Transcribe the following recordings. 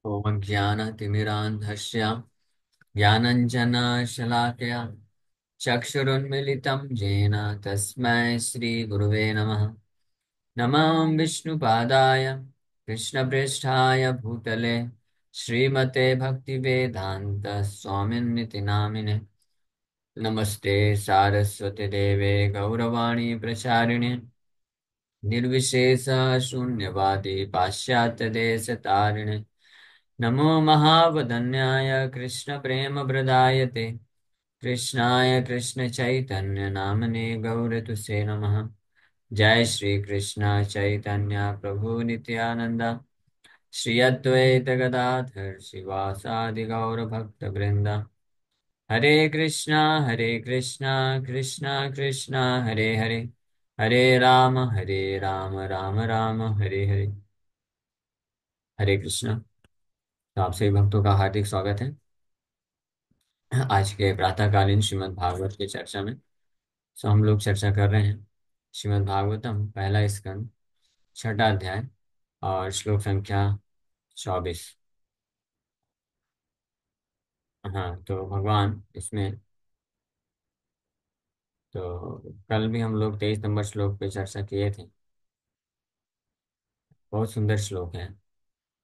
ॐ ज्ञानतिमिरान्धस्य ज्ञानञ्जनशलाकया चक्षुरुन्मिलितं येन तस्मै श्रीगुरुवे नमः। नमः विष्णुपादाय कृष्णप्रेष्ठाय भूतले श्रीमते भक्तिवेदान्त स्वामिन्निति नामिने। नमस्ते सारस्वती देवे गौरवाणी प्रचारिणे निर्विशेष शून्यवादी पाश्चात्यदेशतारिणे। नमो महावदन्याय कृष्णप्रेमप्रदायते कृष्णाय कृष्णचैतन्य नामने गौरतुसे नमः। जय श्री कृष्ण चैतन्य प्रभु नित्यानंद श्री अद्वैत गदाधर शिवासादि गौर भक्त वृंद। हरे कृष्णा कृष्णा कृष्णा हरे हरे, हरे राम राम राम हरे हरे। हरे कृष्णा। तो आप सभी भक्तों का हार्दिक स्वागत है आज के प्रातःकालीन श्रीमद् भागवत की चर्चा में। हम लोग चर्चा कर रहे हैं श्रीमद् भागवतम पहला स्कंद छठा अध्याय और श्लोक संख्या 24। हाँ, तो भगवान इसमें तो कल भी हम लोग 23 नंबर श्लोक पे चर्चा किए थे। बहुत सुंदर श्लोक है।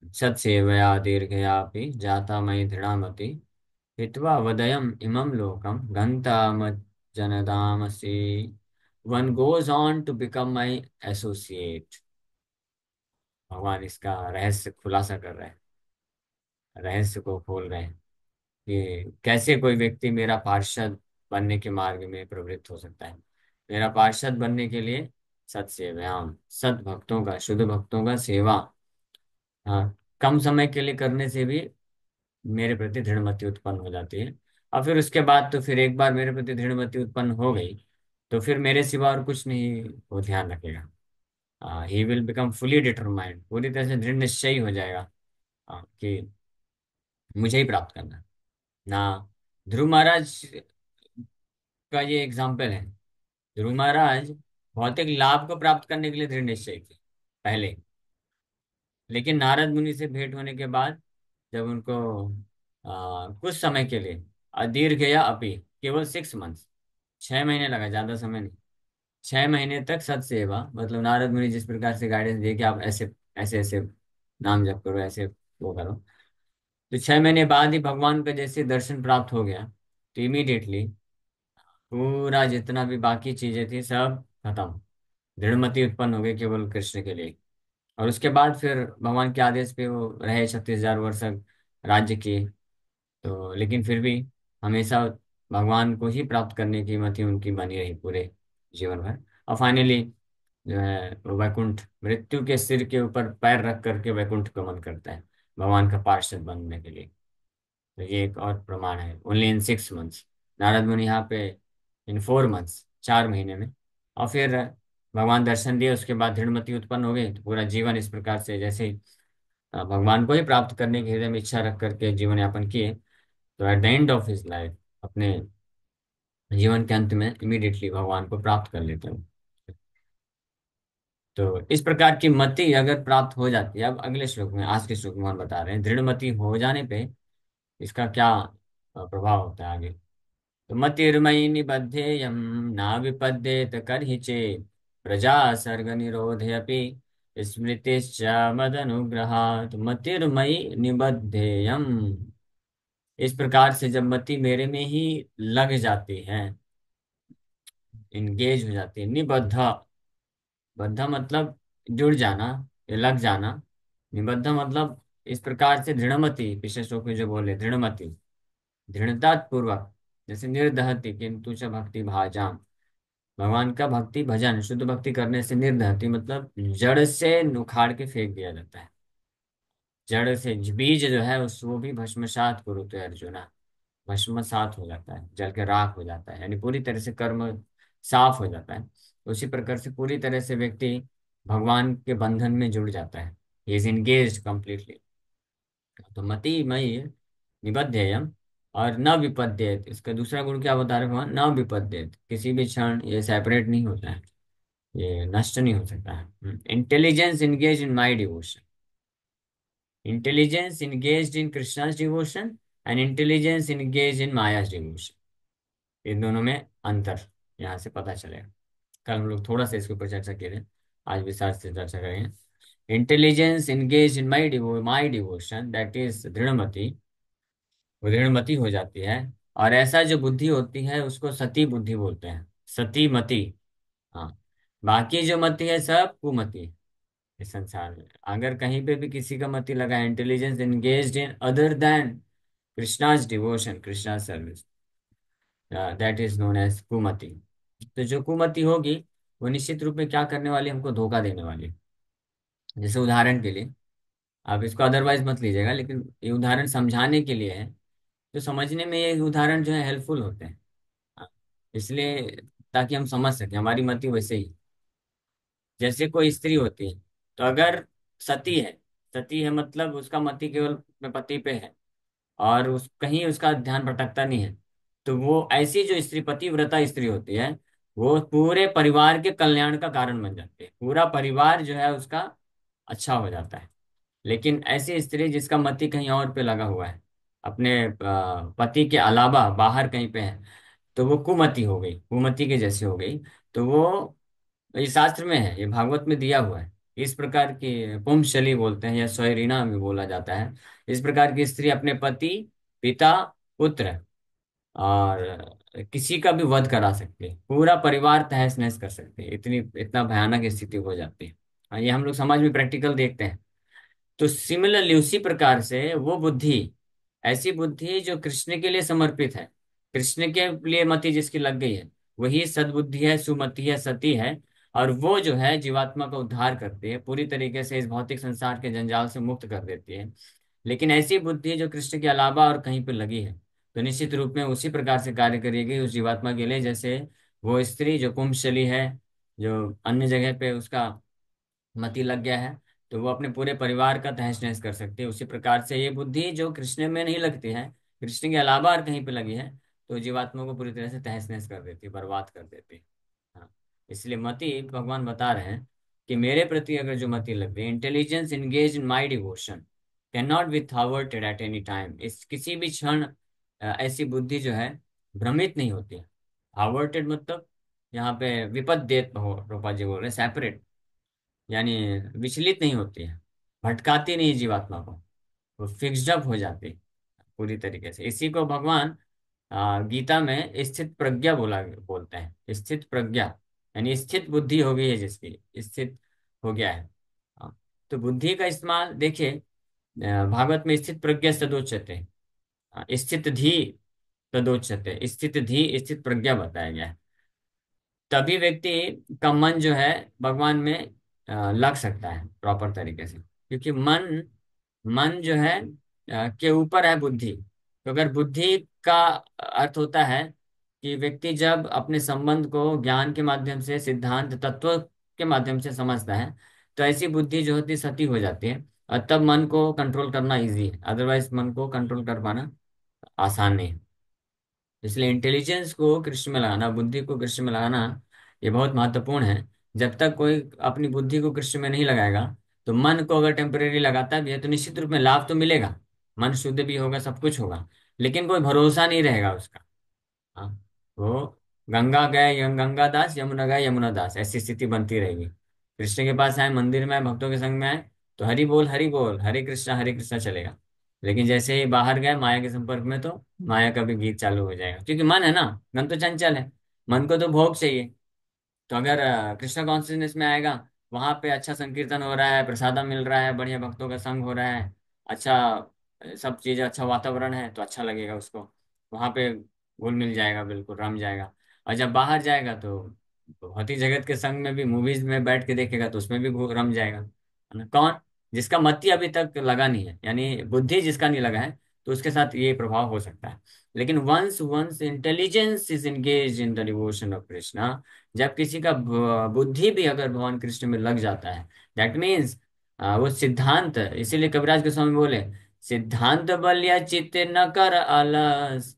सत्सेवया दीर्घयापि जाता मयि दृढ़मति हित्वा वदयम् इमं लोकं गन्तामज्जनदामसि। One goes on to become my associate. भगवान इसका रहस्य खुलासा कर रहे हैं, रहस्य को खोल रहे हैं कि कैसे कोई व्यक्ति मेरा पार्षद बनने के मार्ग में प्रवृत्त हो सकता है। मेरा पार्षद बनने के लिए सत्सेवयाम, सत भक्तों का, शुद्ध भक्तों का सेवा, हाँ, कम समय के लिए करने से भी मेरे प्रति दृढ़मति उत्पन्न हो जाती है। और फिर उसके बाद तो फिर एक बार मेरे प्रति दृढ़मति उत्पन्न हो गई तो फिर मेरे सिवा और कुछ नहीं वो ध्यान रखेगा। He will become fully determined, पूरी तरह से दृढ़ निश्चयी हो जाएगा कि मुझे ही प्राप्त करना है। ना, ध्रुव महाराज का ये एग्जाम्पल है। ध्रुव महाराज भौतिक लाभ को प्राप्त करने के लिए दृढ़ निश्चय थे पहले, लेकिन नारद मुनि से भेंट होने के बाद जब उनको कुछ समय के लिए, अदीर्घ या अपि, केवल 6 मंथ्स, 6 महीने लगा, ज्यादा समय नहीं, 6 महीने तक सत्सेवा, मतलब नारद मुनि जिस प्रकार से गाइडेंस दिए कि आप ऐसे ऐसे ऐसे नाम जप करो, ऐसे वो करो, तो 6 महीने बाद ही भगवान का जैसे दर्शन प्राप्त हो गया तो इमीडिएटली पूरा जितना भी बाकी चीजें थी सब खत्म, दृढ़मति उत्पन्न हो गई केवल कृष्ण के लिए। और उसके बाद फिर भगवान के आदेश पे वो रहे 36,000 वर्ष तक राज्य किए। तो लेकिन फिर भी हमेशा भगवान को ही प्राप्त करने की मति उनकी बनी रही पूरे जीवन भर। और फाइनली जो है वो वैकुंठ, मृत्यु के सिर के ऊपर पैर रख करके वैकुंठ गमन करता है भगवान का पार्षद बनने के लिए। तो ये एक और प्रमाण है, ओनली इन 6 मंथ्स। नारद मुनि यहाँ पे इन 4 मंथ्स, 4 महीने में। और फिर भगवान दर्शन दिए, उसके बाद दृढ़मति उत्पन्न हो गई। तो पूरा जीवन इस प्रकार से जैसे ही भगवान को ही प्राप्त करने की हृदय में इच्छा रख करके जीवन यापन किए, तो at the end of his life, अपने जीवन के अंत में इमीडिएटली भगवान को प्राप्त कर लेते हैं। तो इस प्रकार की मति अगर प्राप्त हो जाती है, अब अगले श्लोक में, आज के श्लोक में हम बता रहे हैं दृढ़ मति हो जाने पे इसका क्या प्रभाव होता है आगे। तो मतिर्मयि निबध्येयं ना विपद्येत करहि चेत् प्रजा सर्ग निरोधेऽपि स्मृतिश्च मदनुग्रहात्। मतिर्मयि निबध्येयम्, इस प्रकार से जब मति मेरे में ही लग जाती है, इंगेज हो जाती है, निबद्ध, बद्ध मतलब जुड़ जाना या लग जाना, निबद्ध मतलब इस प्रकार से दृढ़मति, पिछले श्लोक में जो बोले दृढ़मति, दृढ़ता पूर्वक, जैसे निर्दहति किंतु च भक्ति भाजाम, भगवान का भक्ति भजन शुद्ध भक्ति करने से निर्दहति मतलब जड़ से उखाड़ के फेंक दिया जाता है। जड़ से बीज जो है उस वो भी भस्मसात कुरुते अर्जुना, भस्मसात हो जाता है, जल के राख हो जाता है, यानी पूरी तरह से कर्म साफ हो जाता है। उसी प्रकार से पूरी तरह से व्यक्ति भगवान के बंधन में जुड़ जाता है, ही इज इंगेज कंप्लीटली। तो मति मयि निबध्येयम, और न विपद्येत, इसका दूसरा गुण क्या बता रहे भगवान, न विपद्येत, किसी भी क्षण ये सेपरेट नहीं होता है, ये नष्ट नहीं हो सकता है। Intelligence engage in my devotion, intelligence engaged in Krishna's devotion and intelligence engage in Maya's devotion. इन दोनों में अंतर यहाँ से पता चलेगा। कल हम लोग थोड़ा सा इसके ऊपर चर्चा किए थे, आज विस्तार से चर्चा करेंगे। Intelligence engage in my devotion that is दृढ़मति, वो दृढ़मति हो जाती है। और ऐसा जो बुद्धि होती है उसको सती बुद्धि बोलते हैं, सती मति। हाँ, बाकी जो मति है सब कुमति है इस संसार में। अगर कहीं पे भी किसी का मति लगा है intelligence engaged in other than Krishna's devotion, Krishna service, that is known as कुमति। तो जो कुमति होगी वो निश्चित रूप में क्या करने वाली, हमको धोखा देने वाली है। जैसे उदाहरण के लिए, आप इसको अदरवाइज मत लीजिएगा, लेकिन ये उदाहरण समझाने के लिए है, तो समझने में ये उदाहरण जो है हेल्पफुल होते हैं। हाँ, इसलिए ताकि हम समझ सकें, हमारी मति वैसे ही। जैसे कोई स्त्री होती है, तो अगर सती है, सती है मतलब उसका मति केवल अपने पति पे है, और उस कहीं उसका ध्यान भटकता नहीं है, तो वो ऐसी जो स्त्री पतिव्रता स्त्री होती है, वो पूरे परिवार के कल्याण का कारण बन जाती है, पूरा परिवार जो है उसका अच्छा हो जाता है। लेकिन ऐसी स्त्री जिसका मति कहीं और पे लगा हुआ है, अपने पति के अलावा बाहर कहीं पे है, तो वो कुमति हो गई, कुमति के जैसी हो गई। तो वो, ये शास्त्र में है, ये भागवत में दिया हुआ है। इस प्रकार की पुंसली बोलते हैं या स्वयरिना भी बोला जाता है। इस प्रकार की स्त्री अपने पति, पिता, पुत्र और किसी का भी वध करा सकती है, पूरा परिवार तहस नहस कर सकती है, इतनी इतना भयानक स्थिति हो जाती है। हाँ, ये हम लोग समाज में प्रैक्टिकल देखते हैं। तो सिमिलरली उसी प्रकार से वो बुद्धि, ऐसी बुद्धि जो कृष्ण के लिए समर्पित है, कृष्ण के लिए मति जिसकी लग गई है, वही सद्बुद्धि है, सुमति है, सती है। और वो जो है जीवात्मा का उद्धार करती है, पूरी तरीके से इस भौतिक संसार के जंजाल से मुक्त कर देती है। लेकिन ऐसी बुद्धि जो कृष्ण के अलावा और कहीं पर लगी है, तो निश्चित रूप में उसी प्रकार से कार्य करेगी उस जीवात्मा के लिए, जैसे वो स्त्री जो कुंभशली है, जो अन्य जगह पे उसका मति लग गया है, तो वो अपने पूरे परिवार का तहस नहस कर सकती है। उसी प्रकार से ये बुद्धि जो कृष्ण में नहीं लगती है, कृष्ण के अलावा और कहीं पे लगी है, तो जीवात्मा को पूरी तरह से तहस नहस कर देती है, बर्बाद कर देती है। हाँ, इसलिए मति, भगवान बता रहे हैं कि मेरे प्रति अगर जो मति लग गई, intelligence engage in my devotion can not be thwarted at any time, इस किसी भी क्षण ऐसी बुद्धि जो है भ्रमित नहीं होती है। थॉवर्टेड मतलब यहाँ पे विपद हो, रूपा जी बोल रहे हैं, सेपरेट, यानी विचलित नहीं होती है, भटकाती नहीं जीवात्मा को, वो फिक्स्ड अप हो जाती है पूरी तरीके से। इसी को भगवान गीता में स्थित प्रज्ञा बोलते हैं, स्थित प्रज्ञा, यानी स्थित बुद्धि हो गई है जिसकी, स्थित हो गया है। हाँ, तो बुद्धि का इस्तेमाल देखिए, भागवत में स्थित प्रज्ञा सदोच्यते, स्थित धी तदोच्यते, स्थित धी स्थित प्रज्ञा बताया गया है। तभी व्यक्ति का मन जो है भगवान में लग सकता है प्रॉपर तरीके से, क्योंकि मन, मन जो है के ऊपर है बुद्धि। तो अगर बुद्धि का अर्थ होता है कि व्यक्ति जब अपने संबंध को ज्ञान के माध्यम से, सिद्धांत तत्व के माध्यम से समझता है, तो ऐसी बुद्धि जो होती है सती हो जाती है, और तब मन को कंट्रोल करना इजी है, अदरवाइज मन को कंट्रोल कर पाना आसान नहीं है। इसलिए इंटेलिजेंस को कृष्ण में लगाना, बुद्धि को कृष्ण में लगाना, ये बहुत महत्वपूर्ण है। जब तक कोई अपनी बुद्धि को कृष्ण में नहीं लगाएगा, तो मन को अगर टेम्परेरी लगाता भी है तो निश्चित रूप में लाभ तो मिलेगा, मन शुद्ध भी होगा, सब कुछ होगा, लेकिन कोई भरोसा नहीं रहेगा उसका। हाँ, वो गंगा गए गंगा दास, यमुना गए यमुना दास, ऐसी स्थिति बनती रहेगी। कृष्ण के पास आए, मंदिर में आए, भक्तों के संग में आए, तो हरि बोल हरे कृष्णा चलेगा। लेकिन जैसे ही बाहर गए माया के संपर्क में, तो माया का भी गीत चालू हो जाएगा, क्योंकि मन है ना, मन तो चंचल है, मन को तो भोग चाहिए। तो अगर कृष्णा कॉन्शियसनेस में आएगा, वहां पे अच्छा संकीर्तन हो रहा है, प्रसादम मिल रहा है, बढ़िया भक्तों का संग हो रहा है, अच्छा सब चीज, अच्छा वातावरण है, तो अच्छा लगेगा उसको, वहां पे घुल मिल जाएगा, बिल्कुल रम जाएगा। और जब बाहर जाएगा तो भौतिक जगत के संग में भी मूवीज में बैठ के देखेगा, तो उसमें भी रम जाएगा, है ना। कौन? जिसका मति अभी तक लगा नहीं है, यानी बुद्धि जिसका नहीं लगा है, तो उसके साथ ये प्रभाव हो सकता है। लेकिन once once intelligence is engage in the devotion of Krishna, जब किसी का बुद्धि भी अगर भगवान कृष्ण में लग जाता है, दैट मीन्स वो सिद्धांत, इसीलिए कविराज गोस्वामी बोले, सिद्धांत बलिया चित्त न कर आलस।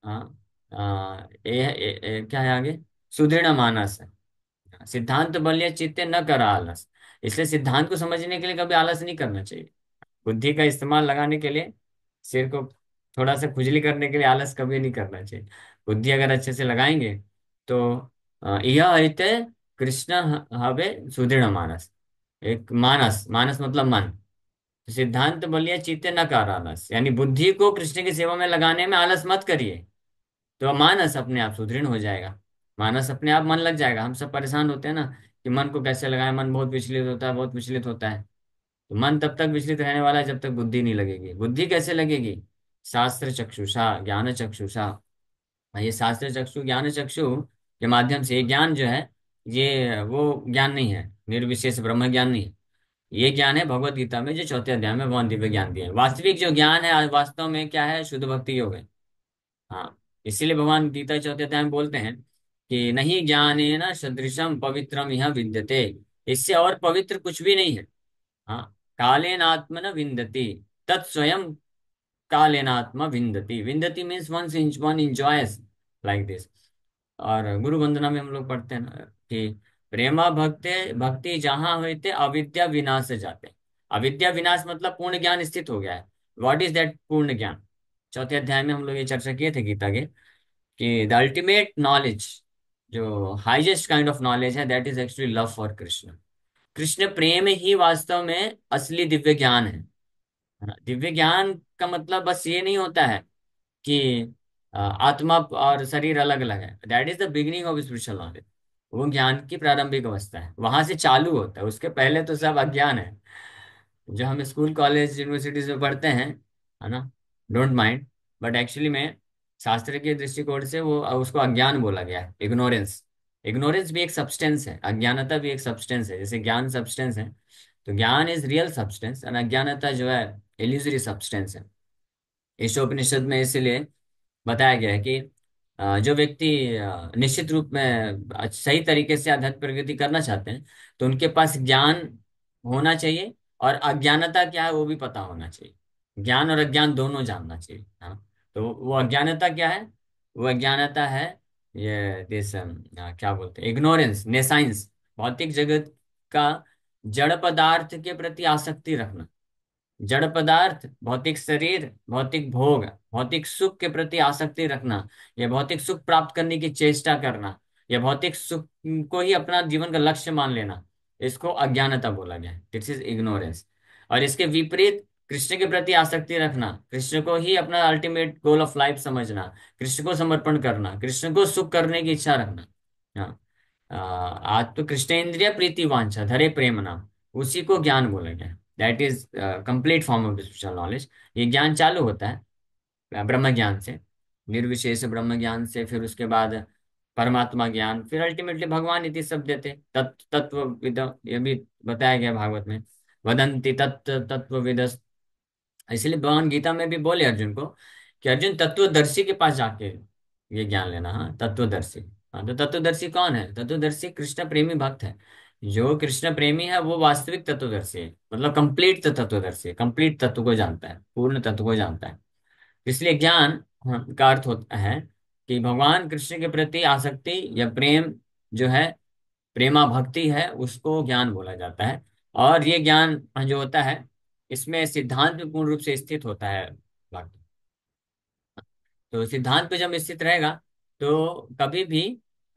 हाँ, क्या है आगे, सुदृढ़ मानस है। सिद्धांत बलिया चित्त न कर आलस, इसलिए सिद्धांत को समझने के लिए कभी आलस नहीं करना चाहिए। बुद्धि का इस्तेमाल लगाने के लिए, सिर को थोड़ा सा खुजली करने के लिए आलस कभी नहीं करना चाहिए। बुद्धि अगर अच्छे से लगाएंगे तो यह अइते कृष्ण हवे सुदृढ़ मानस। एक मानस, मानस मतलब मन। तो सिद्धांत बोलिए चित्ते न कर आलस, यानी बुद्धि को कृष्ण की सेवा में लगाने में आलस मत करिए, तो मानस अपने आप सुदृढ़ हो जाएगा। मानस अपने आप, मन लग जाएगा। हम सब परेशान होते हैं ना कि मन को कैसे लगाएं, मन बहुत विचलित होता है, बहुत विचलित होता है। तो मन तब तक विचलित रहने वाला है जब तक बुद्धि नहीं लगेगी। बुद्धि कैसे लगेगी? शास्त्र चक्षुषा ज्ञान चक्षुषा। ये शास्त्र चक्षु ज्ञान चक्षु के माध्यम से, ये ज्ञान जो है, ये वो ज्ञान नहीं है, निर्विशेष ब्रह्म ज्ञान नहीं है। ये ज्ञान है भगवत गीता में जो चौथे अध्याय में भगवान दिव्य ज्ञान दिया है। वास्तविक जो ज्ञान है आज वास्तव में क्या है? शुद्ध भक्ति योग है। हाँ, इसीलिए भगवान गीता चौथे अध्याय में बोलते हैं कि नहीं ज्ञानेन सदृशम पवित्रम यह विद्यते। इससे और पवित्र कुछ भी नहीं है। हाँ, कालेन आत्मन विन्दति तत्स्वयं कालेन आत्मा विन्दति। विन्दति means one enjoys like this. और गुरु वंदना में हम लोग पढ़ते हैं ना कि प्रेमा भक्ति भक्ति जहाँ होते अविद्या विनाश से जाते। अविद्या विनाश मतलब पूर्ण ज्ञान स्थित हो गया है। व्हाट इज दैट पूर्ण ज्ञान? चौथे अध्याय में हम लोग ये चर्चा किए थे गीता के कि द अल्टीमेट नॉलेज, जो हाईएस्ट काइंड ऑफ नॉलेज है, that is actually love for Krishna. Krishna प्रेम ही वास्तव में असली दिव्य ज्ञान है ना? दिव्य ज्ञान का मतलब बस ये नहीं होता है कि आत्मा और शरीर अलग अलग है। That is the beginning of spiritual knowledge. वो ज्ञान की प्रारंभिक अवस्था है, वहां से चालू होता है। उसके पहले तो सब अज्ञान है, जो हम स्कूल कॉलेज यूनिवर्सिटीज में पढ़ते हैं, है ना? डोंट माइंड, बट एक्चुअली में शास्त्र के दृष्टिकोण से वो उसको अज्ञान बोला गया है, इग्नोरेंस। इग्नोरेंस भी एक सब्सटेंस है, अज्ञानता भी एक सब्सटेंस है। जैसे ज्ञान सब्सटेंस है, तो ज्ञान इज रियल सब्सटेंस और अज्ञानता जो है इल्यूजरी सब्सटेंस है। ईशोपनिषद में इसीलिए बताया गया है कि जो व्यक्ति निश्चित रूप में सही तरीके से आध्यात्मिक प्रगति करना चाहते हैं, तो उनके पास ज्ञान होना चाहिए और अज्ञानता क्या है वो भी पता होना चाहिए। ज्ञान और अज्ञान दोनों जानना चाहिए। हाँ, तो वो अज्ञानता क्या है? वो अज्ञानता है ये दिस क्या बोलते हैं, इग्नोरेंस, नेसाइंस। भौतिक जगत का जड़ पदार्थ के प्रति आसक्ति रखना। जड़ पदार्थ, भौतिक शरीर, भौतिक भोग, भौतिक सुख के प्रति आसक्ति रखना, या भौतिक सुख प्राप्त करने की चेष्टा करना, या भौतिक सुख को ही अपना जीवन का लक्ष्य मान लेना, इसको अज्ञानता बोला गया है। This is ignorance. और इसके विपरीत कृष्ण के प्रति आसक्ति रखना, कृष्ण को ही अपना अल्टीमेट गोल ऑफ लाइफ समझना, कृष्ण को समर्पण करना, कृष्ण को सुख करने की इच्छा रखना। हाँ, आज तो कृष्णेन्द्रिय प्रीति वांछा धरे प्रेम नाम, उसी को ज्ञान बोला गया। That is complete form of spiritual knowledge. ये ज्ञान चालू होता है ब्रह्म ज्ञान से, निर्विशेष ब्रह्म ज्ञान से, फिर उसके बाद परमात्मा ज्ञान, फिर अल्टीमेटली भगवान इति सब देते तत्व विद। ये भी बताया गया भागवत में, वदंती तत्व तत्वविद। इसलिए भगवान गीता में भी बोले अर्जुन को कि अर्जुन तत्वदर्शी के पास जाके ये ज्ञान लेना। हाँ, तत्वदर्शी। हाँ, तो तत्वदर्शी कौन है? तत्वदर्शी कृष्ण प्रेमी भक्त है। जो कृष्ण प्रेमी है वो वास्तविक तत्वदर्शी है, मतलब कंप्लीट तत्वदर्शी है, कंप्लीट तत्व को जानता है, पूर्ण तत्व को जानता है। इसलिए ज्ञान, हाँ, का अर्थ होता है कि भगवान कृष्ण के प्रति आसक्ति या प्रेम जो है, प्रेमा भक्ति है, उसको ज्ञान बोला जाता है। और ये ज्ञान जो होता है, इसमें सिद्धांत में पूर्ण रूप से स्थित होता है भक्त। तो सिद्धांत पे जब स्थित रहेगा तो कभी भी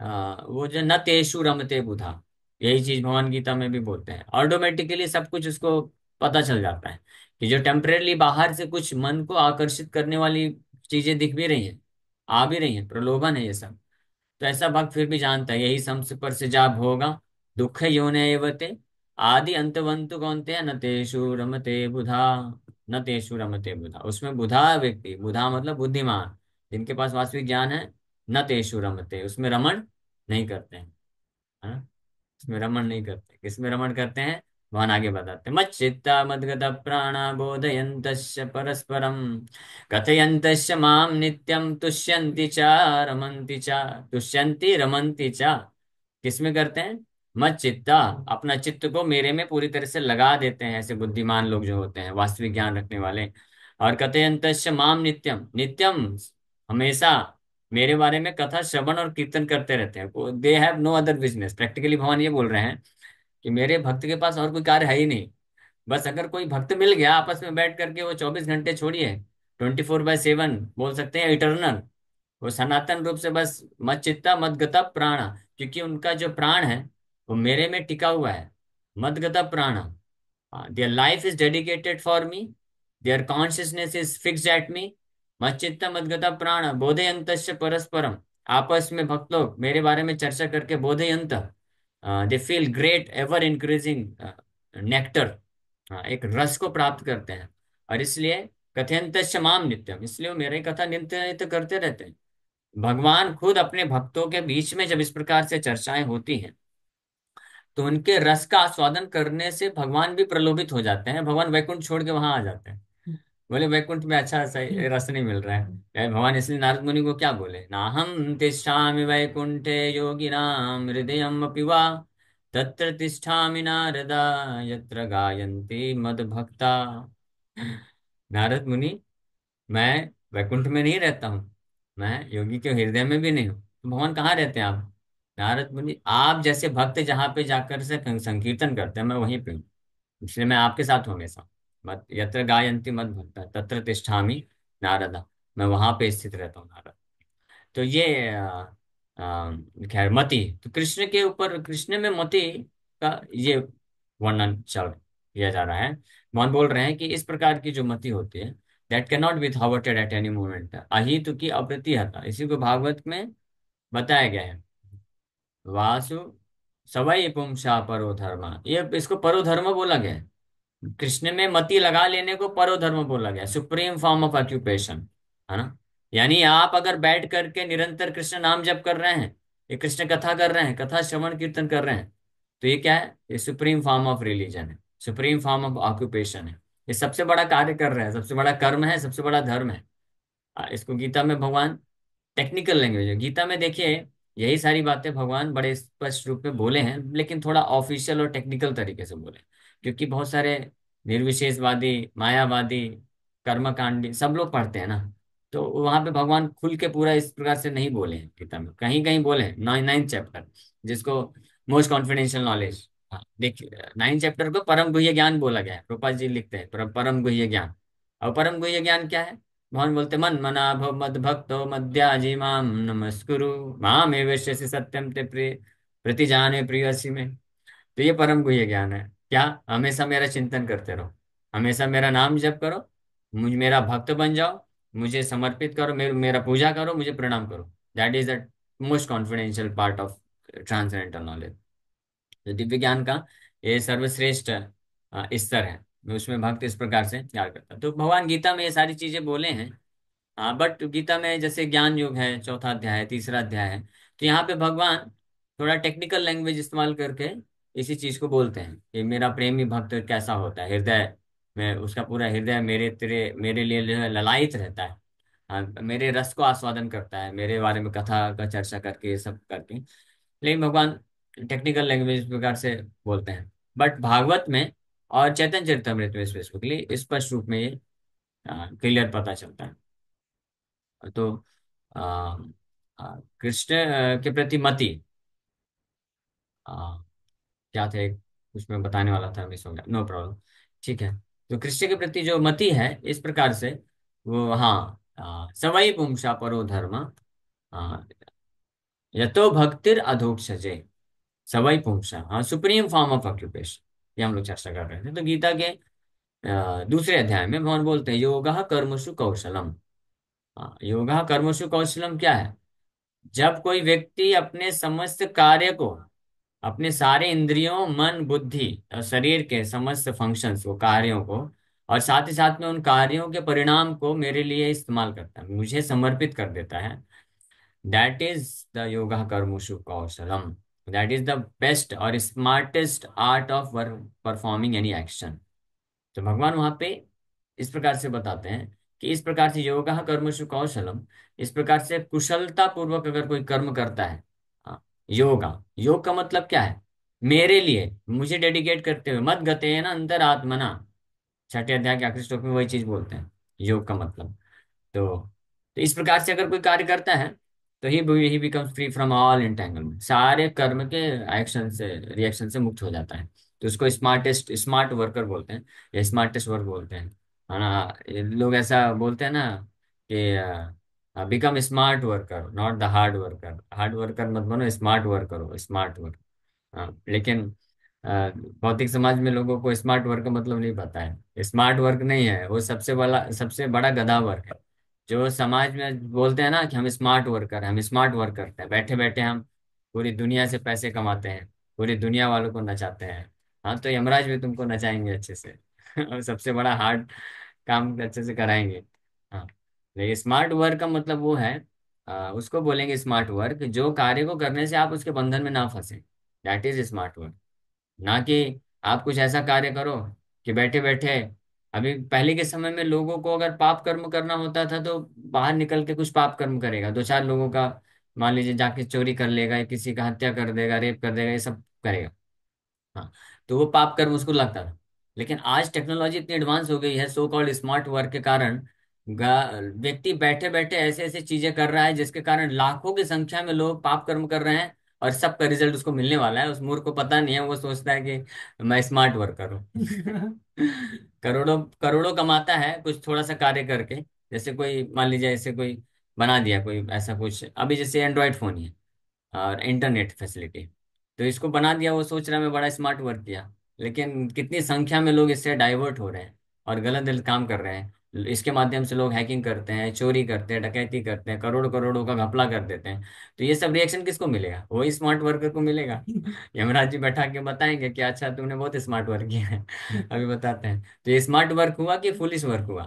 वो जो न तेषु रमते बुधा, यही चीज भगवान गीता में भी बोलते हैं। ऑटोमेटिकली सब कुछ उसको पता चल जाता है कि जो टेम्परेली बाहर से कुछ मन को आकर्षित करने वाली चीजें दिख भी रही हैं, आ भी रही हैं, प्रलोभन है ये सब, तो ऐसा भक्त फिर भी जानता है यही संस पर से जा भोगा, दुख योने एवते, आदि अंतवंतु कौनते हैं, न तेषु रमते बुधा। न तेषु रमते बुधा, उसमें बुधा व्यक्ति, बुधा मतलब बुद्धिमान, जिनके पास वास्तविक ज्ञान है, न तेषु रमते, उसमें रमण नहीं करते हैं। है ना? इसमें रमण नहीं करते, किसमें रमण करते हैं? भगवान आगे बताते हैं, मच्चित्ता मद्गत प्राणा बोधयन्तश्च परस्परम कथयन्तश्च माम नित्यम तुष्यन्ति च रमन्ति च। तुष्यन्ति रमन्ति च, किसमें करते हैं? मत चित्ता, अपना चित्त को मेरे में पूरी तरह से लगा देते हैं, ऐसे बुद्धिमान लोग जो होते हैं, वास्तविक ज्ञान रखने वाले। और कथयन्तश्च माम नित्यम, नित्यम हमेशा मेरे बारे में कथा श्रवण और कीर्तन करते रहते हैं। They have no other business. Practically भगवान ये बोल रहे हैं कि मेरे भक्त के पास और कोई कार्य है ही नहीं। बस अगर कोई भक्त मिल गया आपस में बैठ करके, वो 24 घंटे छोड़िए, 24/7 बोल सकते हैं, इटर्नल, वो सनातन रूप से बस मत चित्ता मत गता प्राणा, क्योंकि उनका जो प्राण है वो मेरे में टिका हुआ है। मत गता प्राणा, their life is dedicated for me, their consciousness is fixed at me. मच्चित्त मद्गता प्राण बोधयंतश्च परस्परम। आपस में भक्त लोग मेरे बारे में चर्चा करके बोधयंत, they feel great ever increasing nectar, एक रस को प्राप्त करते हैं। और इसलिए कथयंतश्च माम नित्यम, इसलिए वो मेरी कथा नित्य नित्य करते रहते हैं। भगवान खुद अपने भक्तों के बीच में जब इस प्रकार से चर्चाएं होती हैं, तो उनके रस का आस्वादन करने से भगवान भी प्रलोभित हो जाते हैं, भगवान वैकुंठ छोड़ के वहां आ जाते हैं। बोले वैकुंठ में अच्छा सही रस नहीं मिल रहा है, भगवान इसलिए नारद मुनि को क्या बोले, नाहम तिष्ठामि वैकुंठे योगिनाम हृदयम वा, तत्र तिष्ठामि नारदा यत्र गायन्ति मद्भक्ता। नारद मुनि, मैं वैकुंठ में नहीं रहता हूँ, मैं योगी के हृदय में भी नहीं हूँ, तो भगवान कहाँ रहते हैं आप? नारद मुनि, आप जैसे भक्त जहाँ पे जाकर से संकीर्तन करते हैं मैं वहीं पे हूँ, इसलिए मैं आपके साथ हूँ हमेशा। मत यत्र गायन्ति मत भक्ता तत्र तिष्ठामि नारदा, मैं वहां पे स्थित रहता हूँ नारद। तो ये खैर मति, तो कृष्ण के ऊपर, कृष्ण में मति का ये वर्णन चल किया जा रहा है। भगवान बोल रहे हैं कि इस प्रकार की जो मति होती है, that can not be thwarted at any moment, अहितु की अप्रतिहता, इसी को भागवत में बताया गया है। वासु सवई पुंसा परो धर्म, ये इसको परो धर्म बोला गया है। कृष्ण में मति लगा लेने को परोधर्म बोला गया, सुप्रीम फॉर्म ऑफ ऑक्यूपेशन, है ना। यानी आप अगर बैठ करके निरंतर कृष्ण नाम जप कर रहे हैं, ये कृष्ण कथा कर रहे हैं, कथा श्रवण कीर्तन कर रहे हैं, तो ये क्या है, ये सुप्रीम फॉर्म ऑफ रिलीजन है, सुप्रीम फॉर्म ऑफ ऑक्यूपेशन है। ये सबसे बड़ा कार्य कर रहे हैं, सबसे बड़ा कर्म है, सबसे बड़ा धर्म है। इसको गीता में भगवान, टेक्निकल लैंग्वेज है गीता में, देखिए यही सारी बातें भगवान बड़े स्पष्ट रूप में बोले हैं, लेकिन थोड़ा ऑफिशियल और टेक्निकल तरीके से बोले, क्योंकि बहुत सारे निर्विशेषवादी, मायावादी, कर्मकांडी सब लोग पढ़ते हैं ना, तो वहां पे भगवान खुल के पूरा इस प्रकार से नहीं बोले हैं गीता में, कहीं कहीं बोले हैं। 9th चैप्टर, जिसको मोस्ट कॉन्फिडेंशियल नॉलेज, देखिए 9th चैप्टर को परम गुह्य ज्ञान बोला गया है, रूपा जी लिखते हैं परम गुह्य ज्ञान। और परम गुह्य ज्ञान क्या है? भगवान बोलते मन मना भव मद भक्तो मद्याजी माम नमस्कुरु, माम एवेष्यसि सत्यम ते प्रिय प्रतिजाने प्रियसी में। तो ये परम गुह्य ज्ञान है, क्या? हमेशा मेरा चिंतन करते रहो, हमेशा मेरा नाम जप करो, मुझ मेरा भक्त बन जाओ, मुझे समर्पित करो, मेरा पूजा करो, मुझे प्रणाम करो। That is the most confidential part of transcendental knowledge. तो दिव्य ज्ञान का ये सर्वश्रेष्ठ स्तर है, उसमें भक्त इस प्रकार से याद करता है। तो भगवान गीता में ये सारी चीजें बोले हैं। हाँ, बट गीता में जैसे ज्ञान योग है, चौथा अध्याय है, तीसरा अध्याय है, तो यहाँ पे भगवान थोड़ा टेक्निकल लैंग्वेज इस्तेमाल करके इसी चीज को बोलते हैं कि मेरा प्रेमी भक्त कैसा होता है, हृदय में उसका पूरा हृदय मेरे तेरे मेरे लिए जो है ललायित रहता है। हाँ, मेरे रस को आस्वादन करता है, मेरे बारे में कथा का चर्चा करके, ये सब करके। लेकिन भगवान टेक्निकल लैंग्वेज प्रकार से बोलते हैं, बट भागवत में और चैतन्य चरितमृत में स्पेसिफिकली स्पष्ट रूप में ये क्लियर पता चलता है। तो आ, कृष्ण के प्रति मति, आ, क्या थे, कुछ मैं बताने वाला था, मिस हो गया, नो प्रॉब्लम, ठीक है। तो कृष्ण के प्रति जो मति है इस प्रकार से, वो हाँ, सवई पुंसा परो धर्म, आ, यतो भक्तिर अधोक्षजे, सवई पुंसा, हाँ, सुप्रीम फॉर्म ऑफ ऑक्यूपेशन, ये हम लोग चर्चा कर रहे थे। तो गीता के दूसरे अध्याय में भगवान बोलते हैं योगः कर्मसु कौशलम। हाँ, योगः कर्मसु कौशलम क्या है? जब कोई व्यक्ति अपने समस्त कार्य को, अपने सारे इंद्रियों, मन, बुद्धि और शरीर के समस्त फंक्शंस को, कार्यों को, और साथ ही साथ में उन कार्यों के परिणाम को मेरे लिए इस्तेमाल करता है, मुझे समर्पित कर देता है, दैट इज द योगा कर्मसु कौशलम। दैट इज द बेस्ट और smartest art of performing any action. तो भगवान वहां पे इस प्रकार से बताते हैं कि इस प्रकार से योगा कर्मसु कौशलम, इस प्रकार से कुशलता पूर्वक अगर कोई कर्म करता है, हाँ, योगा, योग का मतलब क्या है? मेरे लिए, मुझे डेडिकेट करते हुए, मत गते ना अंतरात्मना, 6th अध्याय के आखिरी श्लोक में वही चीज बोलते हैं, योग का मतलब। तो इस प्रकार से अगर कोई कार्य करता है, तो ही becomes free from all entanglement, सारे कर्म के एक्शन से, रिएक्शन से मुक्त हो जाता है। तो उसको स्मार्ट वर्कर बोलते हैं, या स्मार्टेस्ट वर्क बोलते हैं, है ना। ये लोग ऐसा बोलते हैं ना कि become smart worker not the hard worker, hard worker मत बनो, स्मार्ट वर्कर हो, स्मार्ट वर्क। हाँ, लेकिन भौतिक समाज में लोगों को स्मार्ट वर्क का मतलब नहीं पता है। स्मार्ट वर्क नहीं है वो, सबसे बड़ा गधा वर्क है। जो समाज में बोलते हैं ना कि हम स्मार्ट वर्कर हैं, हम स्मार्ट वर्क करते हैं, बैठे बैठे हम पूरी दुनिया से पैसे कमाते हैं, पूरी दुनिया वालों को नचाते हैं। हाँ, तो यमराज भी तुमको नचाएंगे अच्छे से और सबसे बड़ा हार्ड काम अच्छे से कराएंगे। हाँ, लेकिन स्मार्ट वर्क का मतलब वो है, उसको बोलेंगे स्मार्ट वर्क जो कार्य को करने से आप उसके बंधन में ना फंसे। That is smart work. ना कि आप कुछ ऐसा कार्य करो कि बैठे बैठे, अभी पहले के समय में लोगों को अगर पाप कर्म करना होता था तो बाहर निकल के कुछ पाप कर्म करेगा, दो चार लोगों का मान लीजिए जाके चोरी कर लेगा, या किसी का हत्या कर देगा, रेप कर देगा, ये सब करेगा। हाँ, तो वो पाप कर्म उसको लगता था। लेकिन आज टेक्नोलॉजी इतनी एडवांस हो गई है, सो कॉल्ड स्मार्ट वर्क के कारण व्यक्ति बैठे बैठे ऐसे ऐसे चीजें कर रहा है जिसके कारण लाखों की संख्या में लोग पाप कर्म कर रहे हैं, और सबका रिजल्ट उसको मिलने वाला है। उस मूर्ख को पता नहीं है, वो सोचता है कि मैं स्मार्ट वर्कर हूँ करोड़ों करोड़ों कमाता है कुछ थोड़ा सा कार्य करके। जैसे कोई मान लीजिए, ऐसे कोई बना दिया कोई ऐसा कुछ, अभी जैसे एंड्रॉयड फोन ही है और इंटरनेट फैसिलिटी, तो इसको बना दिया, वो सोच रहा है मैं बड़ा स्मार्ट वर्क किया। लेकिन कितनी संख्या में लोग इससे डाइवर्ट हो रहे हैं और गलत गलत काम कर रहे हैं। इसके माध्यम से लोग हैकिंग करते हैं, चोरी करते हैं, डकैती करते हैं, करोड़ करोड़ों का घपला कर देते हैं। तो ये सब रिएक्शन किसको मिलेगा? वही स्मार्ट वर्कर को मिलेगा यमराज जी बैठा के बताएंगे कि अच्छा तुमने बहुत स्मार्ट वर्क किया है अभी बताते हैं। तो ये स्मार्ट वर्क हुआ कि फुलिश वर्क हुआ?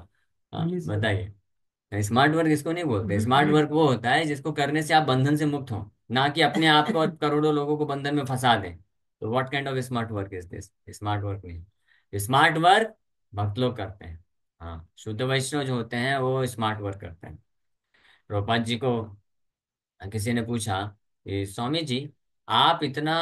हाँ, बताइए। स्मार्ट वर्क इसको नहीं बोलते। स्मार्ट वर्क वो होता है जिसको करने से आप बंधन से मुक्त हो, ना कि अपने आप को और करोड़ों लोगों को बंधन में फंसा दें। तो what kind of smart work is this? Smart work नहीं। स्मार्ट वर्क भक्त लोग करते हैं। हाँ, शुद्ध वैष्णव जो होते हैं वो स्मार्ट वर्क करते हैं। प्रभुपाद जी को किसी ने पूछा कि स्वामी जी, आप इतना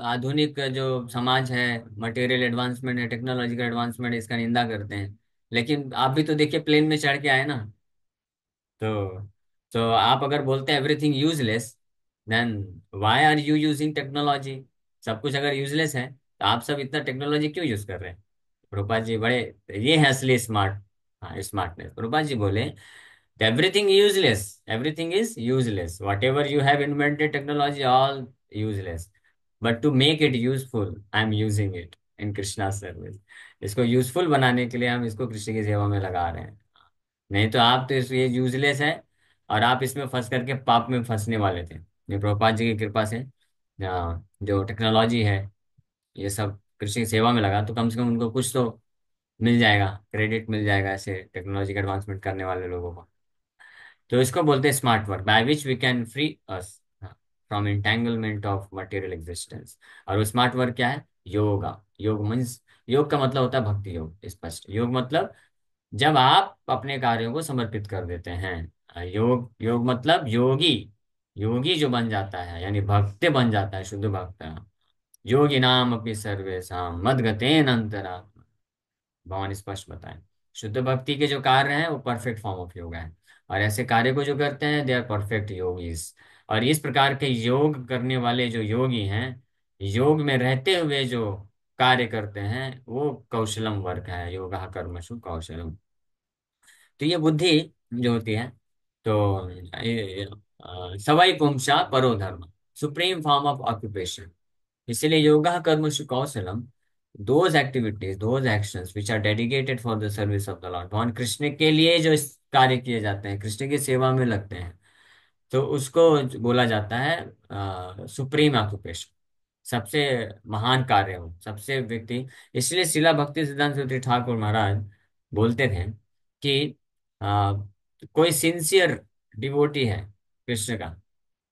आधुनिक जो समाज है, मटेरियल एडवांसमेंट है, टेक्नोलॉजिकल एडवांसमेंट है, इसका निंदा करते हैं, लेकिन आप भी तो देखिए प्लेन में चढ़ के आए ना। तो आप अगर बोलते हैं everything useless, then why are you using technology? सब कुछ अगर यूजलेस है तो आप सब इतना टेक्नोलॉजी क्यों यूज कर रहे हैं? रूपा जी बड़े, ये है असली स्मार्ट। हाँ, स्मार्टनेस। रूपा जी बोले everything useless, everything is useless, whatever you have invented technology all useless, but to make it useful I am using it in Krishna service. इसको यूजफुल बनाने के लिए हम इसको कृष्ण की सेवा में लगा रहे हैं। नहीं तो आप तो ये यूजलेस है, और आप इसमें फंस करके पाप में फंसने वाले थे। ये प्रभुपाद जी की कृपा से जो टेक्नोलॉजी है ये सब कृषि की सेवा में लगा, तो कम से कम उनको कुछ तो मिल जाएगा, क्रेडिट मिल जाएगा ऐसे टेक्नोलॉजी का एडवांसमेंट करने वाले लोगों को। तो इसको बोलते हैं smart work, by which we can free us from entanglement of material existence. और वो स्मार्ट वर्क क्या है? योगा। योग मीन्स, योग का मतलब होता है भक्ति योग। स्पष्ट योग मतलब जब आप अपने कार्यों को समर्पित कर देते हैं। योग योग मतलब योगी, योगी जो बन जाता है यानी भक्त बन जाता है, शुद्ध भक्त। योगी नाम अपनी सर्वेशा मदगतेन अंतरात्मा, भगवान स्पष्ट बताएं। शुद्ध भक्ति के जो कार्य हैं वो परफेक्ट फॉर्म ऑफ योगा है, और ऐसे कार्य को जो करते हैं दे आर परफेक्ट योगीज। और इस प्रकार के योग करने वाले जो योगी हैं, योग में रहते हुए जो कार्य करते हैं, वो कौशलम वर्क है। योगा कर्मसु कौशलम। तो ये बुद्धि जो होती है, तो सवाई पुंसा परो धर्म, सुप्रीम फॉर्म ऑफ ऑक्यूपेशन। इसीलिए योगा कर्मसु कौशलम, those activities those actions which are dedicated for the service of the lord, भगवान कृष्ण के लिए जो इस कार्य किए जाते हैं, कृष्ण की सेवा में लगते हैं, तो उसको बोला जाता है सुप्रीम ऑक्यूपेशन। सबसे महान कार्य हो, सबसे व्यक्ति। इसलिए शिला भक्ति सिद्धांत सूत्री ठाकुर महाराज बोलते थे कि आ, कोई सिंसियर डिवोटी है कृष्ण का,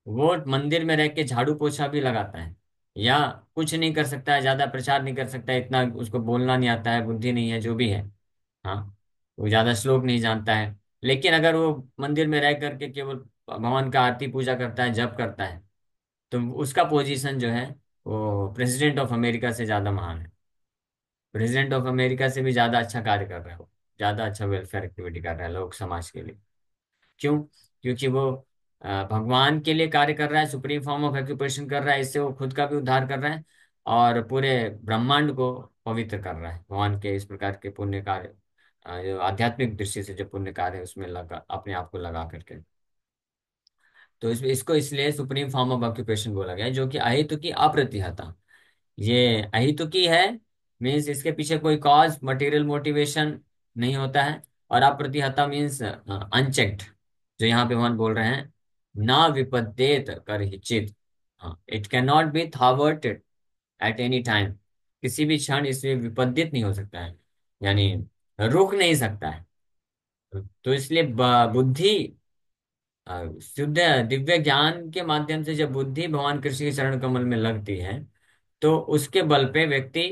वो मंदिर में रह के झाड़ू पोछा भी लगाता है, या कुछ नहीं कर सकता है, ज्यादा प्रचार नहीं कर सकता है, इतना उसको बोलना नहीं आता है, बुद्धि नहीं है, जो भी है। हाँ, वो ज्यादा श्लोक नहीं जानता है, लेकिन अगर वो मंदिर में रह करके केवल भगवान का आरती पूजा करता है, जप करता है, तो उसका पोजीशन जो है वो प्रेसिडेंट ऑफ अमेरिका से ज्यादा महान है। प्रेसिडेंट ऑफ अमेरिका से भी ज्यादा अच्छा कार्य कर रहा है वो, ज्यादा अच्छा वेलफेयर एक्टिविटी कर रहा है लोक समाज के लिए। क्यों? क्योंकि वो भगवान के लिए कार्य कर रहा है, सुप्रीम फॉर्म ऑफ ऑक्यूपेशन कर रहा है, इससे वो खुद का भी उद्धार कर रहा है, और पूरे ब्रह्मांड को पवित्र कर रहा है भगवान के इस प्रकार के पुण्य कार्य। जो आध्यात्मिक दृष्टि से जो पुण्य कार्य है उसमें लगा अपने आप को लगा करके। तो इसको इसलिए सुप्रीम फॉर्म ऑफ ऑक्यूपेशन बोला गया है, जो कि अहेतु की अप्रतिहता। ये अहितुकी है, मीन्स इसके पीछे कोई कॉज मटेरियल मोटिवेशन नहीं होता है। और अप्रतिहता मीन्स अनचेक्ड, जो यहाँ पे भगवान बोल रहे हैं, ना विपद्येत कर हिचित। हाँ, it can not be thwarted at any time. किसी भी क्षण इसमें विपद्यित नहीं हो सकता है, यानी रुक नहीं सकता है। तो इसलिए बुद्धि शुद्ध दिव्य ज्ञान के माध्यम से जब बुद्धि भगवान कृष्ण के चरण कमल में लगती है, तो उसके बल पे व्यक्ति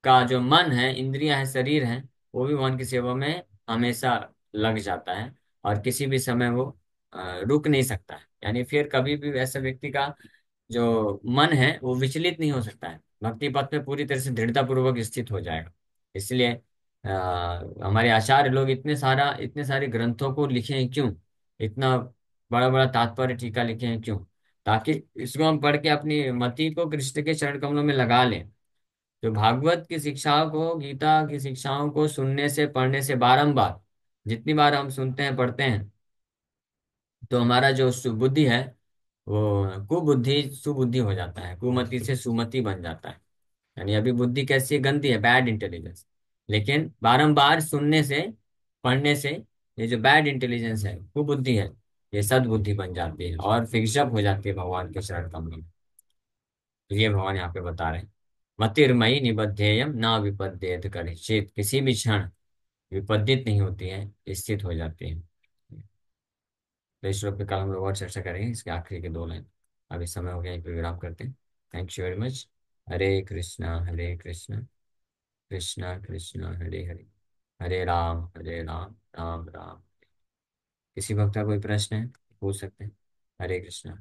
का जो मन है, इंद्रियां है, शरीर है, वो भी भगवान की सेवा में हमेशा लग जाता है। और किसी भी समय वो रुक नहीं सकता है, यानी फिर कभी भी ऐसा व्यक्ति का जो मन है वो विचलित नहीं हो सकता है, भक्ति पथ में पूरी तरह से दृढ़ता पूर्वक स्थित हो जाएगा। इसलिए हमारे आचार्य लोग इतने सारे ग्रंथों को लिखे हैं क्यों, इतना बड़ा बड़ा तात्पर्य टीका लिखे हैं क्यों, ताकि इसको हम पढ़ के अपनी मति को कृष्ण के चरण कमलों में लगा लें। जो भागवत की शिक्षाओं को, गीता की शिक्षाओं को सुनने से, पढ़ने से बारंबार, जितनी बार हम सुनते हैं, पढ़ते हैं, तो हमारा जो बुद्धि है वो कुबुद्धि सुबुद्धि हो जाता है, कुमति से सुमति बन जाता है। यानी अभी बुद्धि कैसी है, गंदी है, बैड इंटेलिजेंस। लेकिन बारंबार सुनने से, पढ़ने से, ये जो बैड इंटेलिजेंस है, कुबुद्धि है, ये सद्बुद्धि बन जाती है और फिक्सअप हो जाती है भगवान के शरण कमलों में। तो ये भगवान यहाँ पे बता रहे हैं, मतिर्मयि निबध्येयम ना विपद्येत करिचित। किसी भी क्षण विपद्यित नहीं होती है, स्थित हो जाती है। तो इस श्लोक पे कल हम लोग और चर्चा करेंगे, इसके आखिरी के दो लाइन। अभी समय हो गया, एक विराम करते हैं। Thank you very much. हरे कृष्णा कृष्णा कृष्णा हरे हरे, हरे राम राम राम। किसी भक्त का कोई प्रश्न है पूछ सकते हैं। हरे कृष्णा।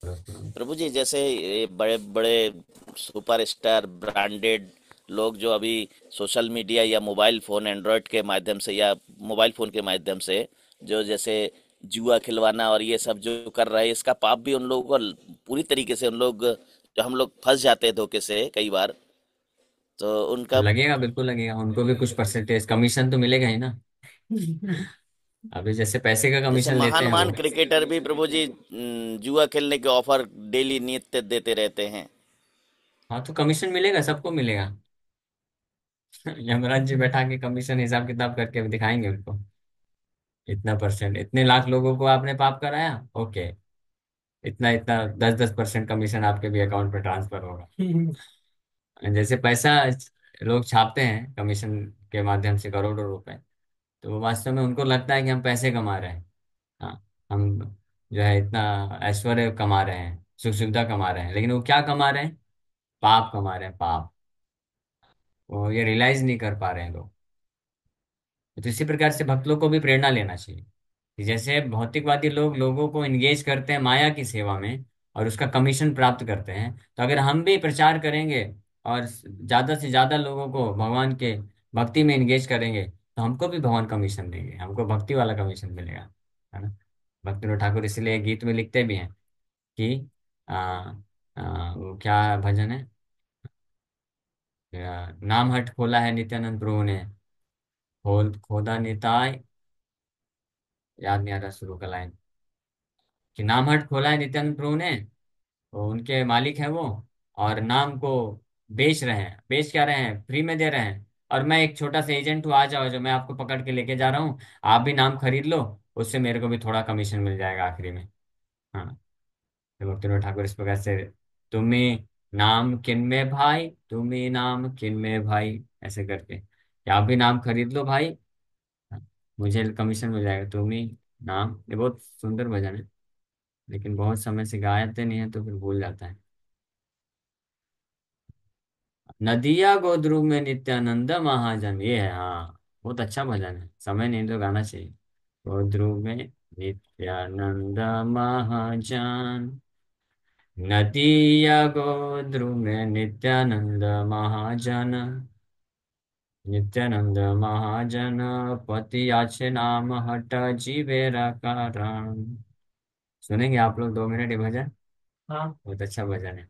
प्रभु जी, जैसे ये बड़े बड़े सुपरस्टार ब्रांडेड लोग जो अभी सोशल मीडिया या मोबाइल फोन एंड्रॉयड के माध्यम से या मोबाइल फोन के माध्यम से जो जैसे जुआ खिलवाना और ये सब जो कर रहे हैं, इसका पाप भी उन लोगों को पूरी तरीके से, उन लोग जो हम लोग फंस जाते हैं धोखे से कई बार, तो उनका लगेगा, बिल्कुल लगेगा, उनको भी कुछ परसेंटेज कमीशन तो मिलेगा ही ना। अभी जैसे पैसे का जैसे कमीशन लेते महान हैं महान लोग। क्रिकेटर भी प्रभु जी जुआ खेलने के ऑफर डेली नित्य देते रहते हैं। हाँ, तो कमीशन मिलेगा, सबको मिलेगा। यमराज जी बैठा के कमीशन हिसाब किताब करके दिखाएंगे उनको, इतना परसेंट, इतने लाख लोगों को आपने पाप कराया, ओके, इतना इतना 10-10% कमीशन आपके भी अकाउंट पे ट्रांसफर होगा। जैसे पैसा लोग छापते हैं कमीशन के माध्यम से करोड़ों रुपए, तो वो वास्तव में उनको लगता है कि हम पैसे कमा रहे हैं। हाँ, हम जो है इतना ऐश्वर्य कमा रहे हैं, सुख सुविधा कमा रहे हैं, लेकिन वो क्या कमा रहे हैं, पाप कमा रहे हैं, पाप। वो ये रियलाइज नहीं कर पा रहे हैं लोग। तो इसी प्रकार से भक्त लोग को भी प्रेरणा लेना चाहिए कि जैसे भौतिकवादी लोग लोगों को एंगेज करते हैं माया की सेवा में और उसका कमीशन प्राप्त करते हैं, तो अगर हम भी प्रचार करेंगे और ज्यादा से ज्यादा लोगों को भगवान के भक्ति में एंगेज करेंगे, तो हमको भी भगवान कमीशन देंगे, हमको भक्ति वाला कमीशन मिलेगा, है ना। भक्ति ठाकुर इसलिए गीत में लिखते भी हैं कि आ, वो क्या भजन है, नाम हट खोला है नित्यानंद प्रभु ने, खोल खोदा निताय, याद नहीं आ रहा शुरू का लाइन, कि नाम हट खोला है नित्यानंद प्रभु ने, तो उनके मालिक हैं वो, और नाम को बेच रहे हैं, बेच क्या रहे हैं, फ्री में दे रहे हैं। और मैं एक छोटा सा एजेंट हूँ, आ जाओ, जो मैं आपको पकड़ के लेके जा रहा हूँ, आप भी नाम खरीद लो, उससे मेरे को भी थोड़ा कमीशन मिल जाएगा आखिरी में। हाँ, तो भक्तिनाथ ठाकुर इस प्रकार से, तुम्हें नाम किन में भाई, तुम्हें नाम किन में भाई, ऐसे करके कि आप भी नाम खरीद लो भाई, हाँ, मुझे कमीशन मिल जाएगा, तुम्हें नाम। ये बहुत सुंदर भजन है, लेकिन बहुत समय से गाते नहीं है तो फिर भूल जाता है। नदिया गोद्रु में नित्यानंद महाजन, ये है, हाँ, बहुत अच्छा भजन है, समय नहीं तो गाना चाहिए। गोद्रु में नित्यानंद महाजन, नदिया गोद्रु में नित्यानंद महाजन, नित्यानंद महाजन पति आछे नाम हट जीवेरा कारण। सुनेंगे आप लोग 2 मिनट ये भजन, हाँ, बहुत अच्छा भजन है।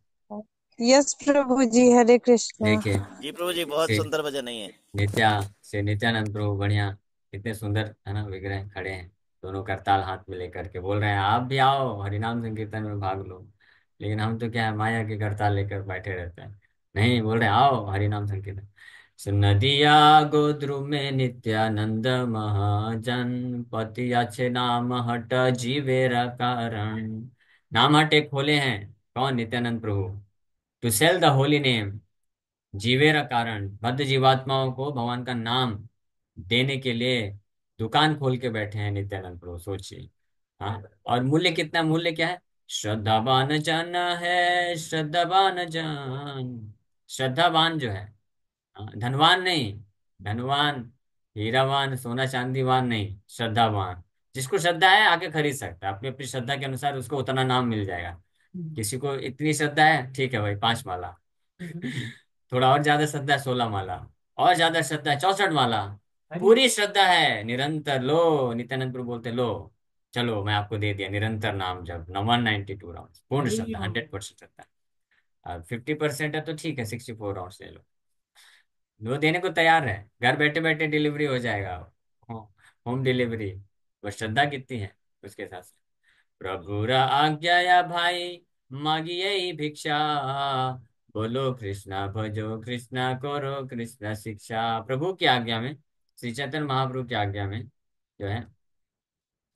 यस प्रभु जी, हरे कृष्णा। देखिए, जी प्रभु जी, बहुत से सुंदर भजन है ये। नित्या से नित्यानंद प्रभु बढ़िया, कितने सुंदर है ना, विग्रह खड़े हैं, दोनों करताल हाथ में लेकर के बोल रहे हैं आप भी आओ हरिनाम संकीर्तन में भाग लो। लेकिन हम तो क्या है, माया के करताल लेकर बैठे रहते हैं। नहीं, बोल रहे हैं आओ हरिनाम संकीर्तन। नदिया गोद्रु में नित्यानंद महाजन, पति अच्छे नाम हट जीवेरा कारण। नाम हटे खोले हैं कौन? नित्यानंद प्रभु। To sell the holy name, जीवेरा कारण, बद्ध जीवात्माओं को भगवान का नाम देने के लिए दुकान खोल के बैठे हैं नित्यानंद प्रभु, सोचिए। हाँ, और मूल्य कितना, मूल्य क्या है? श्रद्धावान जन है, श्रद्धावान जन, श्रद्धावान जो है, हाँ, धनवान नहीं, धनवान हीरावान सोना चांदीवान नहीं, श्रद्धावान। जिसको श्रद्धा है आके खरीद सकता है, अपनी अपनी श्रद्धा के अनुसार उसको उतना नाम मिल जाएगा। किसी को इतनी श्रद्धा है, ठीक है भाई, 5 माला। थोड़ा और ज्यादा श्रद्धा है, 16 माला। और ज्यादा श्रद्धा है, 64 माला। पूरी श्रद्धा है, निरंतर लो, नित्यानंद प्रभु बोलते लो, चलो मैं आपको दे दिया निरंतर नाम जब, 192 राउंड, पूर्ण श्रद्धा, 100% श्रद्धा। 50% है तो ठीक है, 64 राउंड ले लो। वो देने को तैयार है, घर बैठे बैठे डिलीवरी हो जाएगा, होम डिलीवरी। बस श्रद्धा कितनी है उसके साथ। प्रभु रा आज्ञा या भाई, मागिए ही भिक्षा, बोलो कृष्णा भजो कृष्णा करो कृष्णा शिक्षा। प्रभु की आज्ञा में, श्री चैतन्य महाप्रभु की आज्ञा में जो है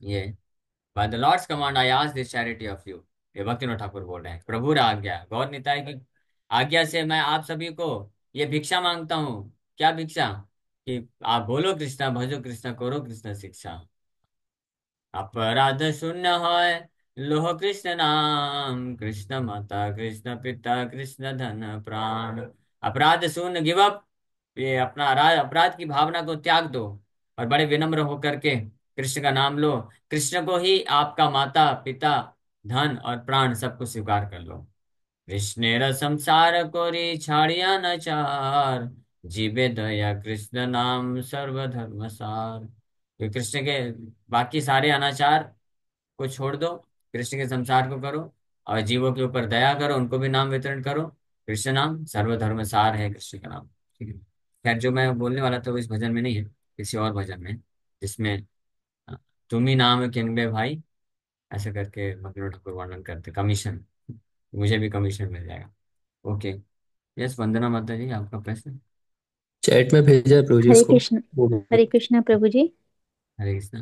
ये, by the lord's command I ask this charity of you. ये भक्तिनाथ ठाकुर बोल रहे हैं, प्रभु रा आज्ञा, गौर निताई की आज्ञा से मैं आप सभी को ये भिक्षा मांगता हूँ। क्या भिक्षा? कि आप बोलो कृष्णा भजो कृष्णा करो कृष्णा शिक्षा। अपराध शून्य है लोह कृष्ण नाम, कृष्ण माता कृष्ण पिता कृष्ण धन प्राण। अपराध शून्य, गिव अप, ये अपना अपराध की भावना को त्याग दो और बड़े विनम्र होकर के कृष्ण का नाम लो। कृष्ण को ही आपका माता पिता धन और प्राण सबको स्वीकार कर लो। कृष्णेर संसार कोरी छाड़िया नचार, जीवे दया कृष्ण नाम सर्वधर्म सार। ये कृष्ण के बाकी सारे अनाचार को छोड़ दो, कृष्ण के संसार को करो और जीवों के ऊपर दया करो, उनको भी नाम वितरण करो। कृष्ण नाम सर्वधर्म सार है, कृष्ण का नाम। ठीक है। खैर, जो मैं बोलने वाला था वो इस भजन में नहीं है, किसी और भजन में, जिसमें अ, तुम ही नाम किनबे भाई, ऐसे करके भक्ति ठाकुर वर्णन करते, कमीशन, मुझे भी कमीशन मिल जाएगा। ओके। यस, वंदना माता जी, आपका प्रश्न। चैट में भेजा है प्रभु जी हरे उसको। कृष्ण। वो हरे कृष्णा प्रभु जी। हरे कृष्णा।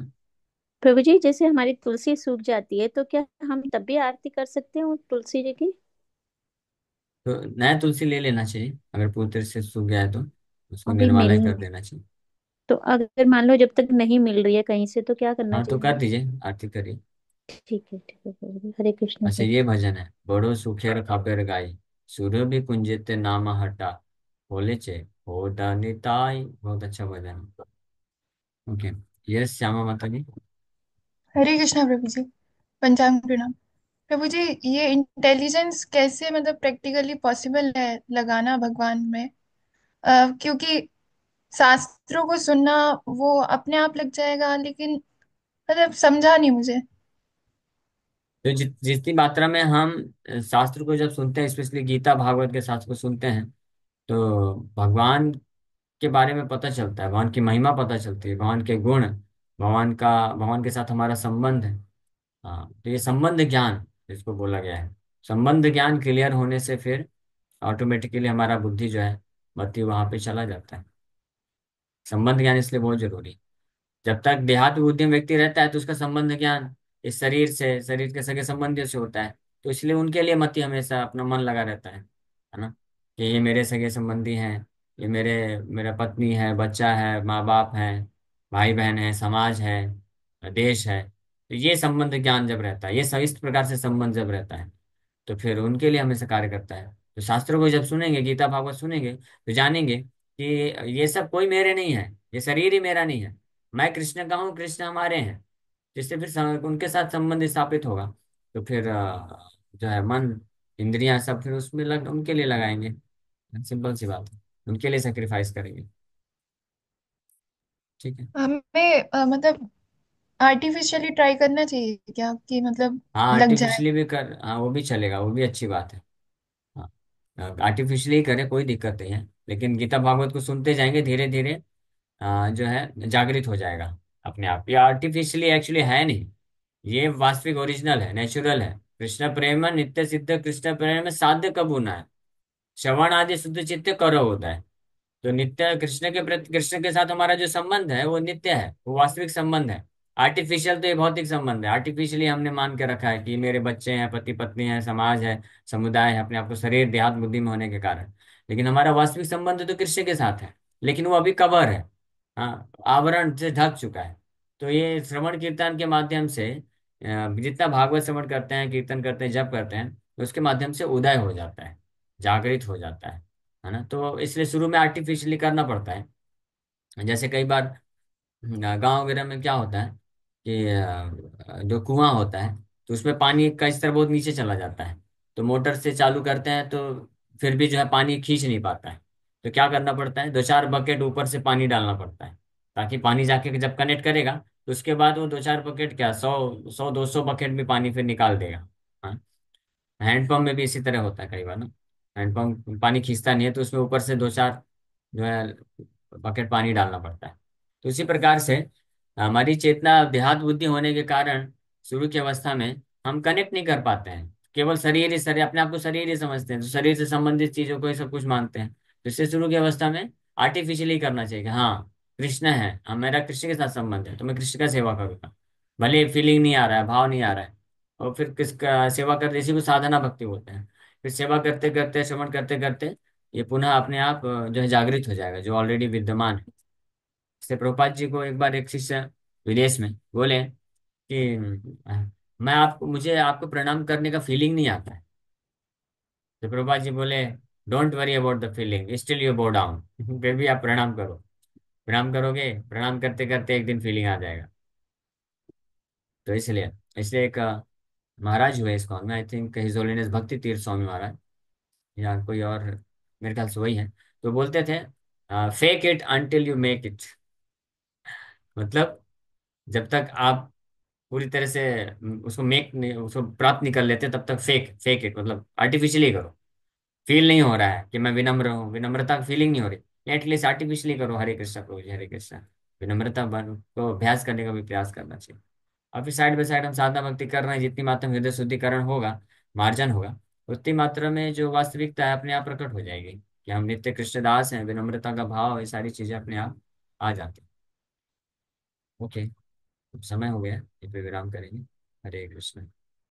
प्रभु जी, जैसे हमारी तुलसी सूख जाती है तो क्या हम तब भी आरती कर सकते हैं उस तुलसी जी की? तो नया तुलसी ले लेना चाहिए, अगर पूरी तरह से सूख गया है तो उसको अभी निर्माला मिल ही कर देना चाहिए। तो अगर मान लो जब तक नहीं मिल रही है कहीं से तो क्या करना हाँ तो कर चाहिए? दीजिए, आरती करिए। ठीक है प्रभु जी, हरे कृष्णा अच्छा, प्रभु। ये भजन है, बड़ो सुखेर खापेर गाई, सूर्य भी कुंजित नाम हटा, बोले चे हो निताई। बहुत अच्छा भजन है। ओके। यस, श्यामा माता जी। हरे कृष्णा प्रभु जी। पंचांग प्रणाम। प्रभु जी, ये इंटेलिजेंस कैसे मतलब प्रैक्टिकली पॉसिबल है लगाना भगवान में? क्योंकि शास्त्रों को सुनना वो अपने आप लग जाएगा, लेकिन मतलब समझा नहीं मुझे। तो जितनी मात्रा में हम शास्त्र को जब सुनते हैं, स्पेशली गीता भागवत के शास्त्र को सुनते हैं, तो भगवान के बारे में पता चलता है, भगवान की महिमा पता चलती है, भगवान के गुण, भगवान के साथ हमारा संबंध है। हाँ, तो ये संबंध ज्ञान इसको बोला गया है। संबंध ज्ञान क्लियर होने से फिर ऑटोमेटिकली हमारा बुद्धि जो है मति वहां पे चला जाता है। संबंध ज्ञान इसलिए बहुत जरूरी है। जब तक देहात्म उद्यम व्यक्ति रहता है तो उसका संबंध ज्ञान इस शरीर से, शरीर के सगे संबंधियों से होता है। तो इसलिए उनके लिए मति हमेशा अपना मन लगा रहता है ना, कि ये मेरे सगे संबंधी हैं, ये मेरा पत्नी है, बच्चा है, माँ बाप है, भाई बहन है, समाज है, देश है। तो ये संबंध ज्ञान जब रहता है, ये सब इस प्रकार से संबंध जब रहता है, तो फिर उनके लिए हमेशा कार्य करता है। तो शास्त्रों को जब सुनेंगे, गीता भागवत सुनेंगे, तो जानेंगे कि ये सब कोई मेरे नहीं है, ये शरीर ही मेरा नहीं है, मैं कृष्ण का हूँ, कृष्ण हमारे हैं। जिससे फिर उनके साथ संबंध स्थापित होगा। तो फिर जो है मन, इंद्रियां सब फिर उसमें उनके लिए लगाएंगे। सिंपल सी बात है, उनके लिए सेक्रीफाइस करेंगे। ठीक है। हमें मतलब आर्टिफिशियली ट्राई करना चाहिए क्या, कि मतलब हाँ, लग जाए? आर्टिफिशियली भी कर, हाँ वो भी चलेगा, वो भी अच्छी बात है। हाँ, आर्टिफिशियली करें कोई दिक्कत नहीं है, लेकिन गीता भागवत को सुनते जाएंगे धीरे धीरे जो है जागृत हो जाएगा अपने आप। ये आर्टिफिशियली एक्चुअली है नहीं, ये वास्तविक ओरिजिनल है, नेचुरल है। कृष्ण प्रेम नित्य सिद्ध, कृष्ण प्रेम साध्य कबू ना है, श्रवण आदि शुद्ध चित्त करो होता है। तो नित्य कृष्ण के प्रति, कृष्ण के साथ हमारा जो संबंध है वो नित्य है, वो वास्तविक संबंध है। आर्टिफिशियल तो ये भौतिक संबंध है, आर्टिफिशियली हमने मान के रखा है कि मेरे बच्चे हैं, पति पत्नी है, समाज है, समुदाय है, अपने आप को शरीर देहात बुद्धि में होने के कारण। लेकिन हमारा वास्तविक संबंध तो कृष्ण के साथ है, लेकिन वो अभी कवर है, हाँ, आवरण से ढक चुका है। तो ये श्रवण कीर्तन के माध्यम से जितना भागवत श्रवण करते हैं, कीर्तन करते हैं, जप करते हैं, तो उसके माध्यम से उदय हो जाता है, जागृत हो जाता है ना। तो इसलिए शुरू में आर्टिफिशियली करना पड़ता है। जैसे कई बार गांव वगैरह में क्या होता है कि जो कुआं होता है, तो उसमें पानी का स्तर बहुत नीचे चला जाता है। तो मोटर से चालू करते हैं तो फिर भी जो है पानी खींच नहीं पाता है। तो क्या करना पड़ता है, 2-4 बकेट ऊपर से पानी डालना पड़ता है, ताकि पानी जाके जब कनेक्ट करेगा तो उसके बाद वो 2-4 बकेट क्या 100-200 बकेट भी पानी फिर निकाल देगा। हाँ, हैंडपंप में भी इसी तरह होता है कई बार ना। हैंडपंप पानी खींचता नहीं है, तो उसमें ऊपर से 2-4 जो है बकेट पानी डालना पड़ता है। तो इसी प्रकार से हमारी चेतना देहात बुद्धि होने के कारण शुरू की अवस्था में हम कनेक्ट नहीं कर पाते हैं, केवल शरीर ही शरीर, अपने आप को शरीर ही समझते हैं, तो शरीर से संबंधित चीजों को ही सब कुछ मानते हैं। तो इससे शुरू की अवस्था में आर्टिफिशियली करना चाहिए कि हाँ कृष्ण है, हाँ मेरा कृष्ण के साथ संबंध है, तो मैं कृष्ण का सेवा करूंगा, भले फीलिंग नहीं आ रहा है, भाव नहीं आ रहा है। और फिर किसका सेवा करते, इसी को साधना भक्ति बोलते हैं। फिर सेवा करते करते, श्रवण करते करते ये पुनः अपने आप जो है जागृत हो जाएगा, जो ऑलरेडी विद्यमान है। इससे प्रभुपाद जी को एक बार एक शिष्य विदेश में बोले कि मैं आपको, मुझे आपको प्रणाम करने का फीलिंग नहीं आता है। तो प्रभुपाद जी बोले, don't worry about the feeling, still you बो डाउन। फिर भी आप प्रणाम करो, प्रणाम करोगे, प्रणाम करते करते एक दिन फीलिंग आ जाएगा। तो इसलिए इसलिए एक महाराज हुए इस्कॉन में, आई थिंक हिज होलीनेस भक्ति तीर्थ स्वामी महाराज या कोई और, मेरे ख्याल से वही है। तो बोलते थे fake it until you make it. मतलब जब तक आप पूरी तरह से उसको उसको प्राप्त नहीं कर लेते, तब तक फेक फेक इट, मतलब आर्टिफिशियली करो। फील नहीं हो रहा है कि मैं विनम्र हूँ, विनम्रता की फीलिंग नहीं हो रही, एटलीस्ट आर्टिफिशियली करो, हरे कृष्णा प्रभु जी हरे कृष्णा। विनम्रता बन को अभ्यास करने का भी प्रयास करना चाहिए। और फिर साइड बाय साइड हम साधना भक्ति कर रहे हैं, जितनी मात्रा में हृदय शुद्धिकरण होगा, मार्जन होगा, उतनी मात्रा में जो वास्तविकता है अपने आप प्रकट हो जाएगी कि हम नित्य कृष्णदास हैं, विनम्रता का भाव, ये सारी चीजें अपने आप आ जाती हैं। ओके, अब समय हो गया, ये पे विराम करेंगे। हरे कृष्ण।